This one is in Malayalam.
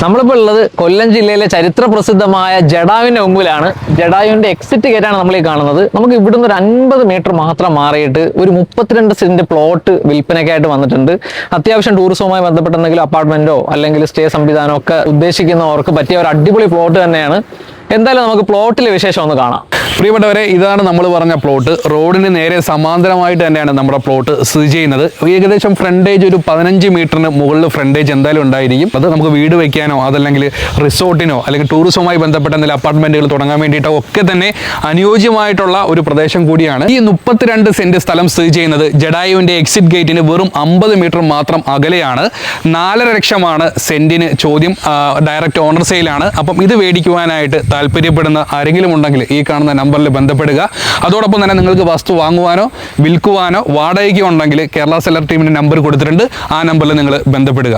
നമ്മളിപ്പോൾ ഉള്ളത് കൊല്ലം ജില്ലയിലെ ചരിത്ര പ്രസിദ്ധമായ ജടായുവിന്റെ മുമ്പിലാണ്. ജടായുവിന്റെ എക്സിറ്റ് ഗേറ്റാണ് നമ്മൾ ഈ കാണുന്നത്. നമുക്ക് ഇവിടുന്ന് ഒരു 50 മീറ്റർ മാത്രം മാറിയിട്ട് ഒരു 32 സെന്റ് പ്ലോട്ട് വിൽപ്പനയ്ക്കായിട്ട് വന്നിട്ടുണ്ട്. അത്യാവശ്യം ടൂറിസവുമായി ബന്ധപ്പെട്ട എന്തെങ്കിലും അപ്പാർട്ട്മെന്റോ അല്ലെങ്കിൽ സ്റ്റേ സംവിധാനമോ ഒക്കെ ഉദ്ദേശിക്കുന്നവർക്ക് പറ്റിയ ഒരു അടിപൊളി പ്ലോട്ട് തന്നെയാണ്. എന്തായാലും നമുക്ക് പ്ലോട്ടിലെ വിശേഷം ഒന്ന് കാണാം. പ്രിയപ്പെട്ടവരെ, ഇതാണ് നമ്മൾ പറഞ്ഞ പ്ലോട്ട്. റോഡിന് നേരെ സമാന്തരമായിട്ട് തന്നെയാണ് നമ്മുടെ പ്ലോട്ട് സ്ഥിതി ചെയ്യുന്നത്. ഏകദേശം ഫ്രണ്ടേജ് ഒരു 15 മീറ്ററിന് മുകളിൽ ഫ്രണ്ടേജ് എന്തായാലും ഉണ്ടായിരിക്കും. അത് നമുക്ക് വീട് വയ്ക്കാനോ അതല്ലെങ്കിൽ റിസോർട്ടിനോ അല്ലെങ്കിൽ ടൂറിസവുമായി ബന്ധപ്പെട്ട എന്തെങ്കിലും അപ്പാർട്ട്മെന്റുകൾ തുടങ്ങാൻ വേണ്ടിയിട്ടോ ഒക്കെ തന്നെ അനുയോജ്യമായിട്ടുള്ള ഒരു പ്രദേശം കൂടിയാണ്. ഈ 32 സെന്റ് സ്ഥലം സ്ഥിതി ചെയ്യുന്നത് ജടായുവിന്റെ എക്സിറ്റ് ഗേറ്റിന് വെറും 50 മീറ്റർ മാത്രം അകലെയാണ്. 4.5 ലക്ഷമാണ് സെന്റിന് ചോദ്യം. ഡയറക്റ്റ് ഓണർ സെയിലാണ്. അപ്പം ഇത് മേടിക്കുവാനായിട്ട് താല്പര്യപ്പെടുന്ന ആരെങ്കിലും ഉണ്ടെങ്കിൽ ഈ കാണുന്ന നമ്പറിൽ ബന്ധപ്പെടുക. അതോടൊപ്പം തന്നെ നിങ്ങൾക്ക് വസ്തു വാങ്ങുവാനോ വിൽക്കുവാനോ വാടകയ്ക്കോ ഉണ്ടെങ്കിൽ കേരള സെല്ലർ ടീമിന്റെ നമ്പർ കൊടുത്തിട്ടുണ്ട്. ആ നമ്പറിൽ നിങ്ങൾ ബന്ധപ്പെടുക.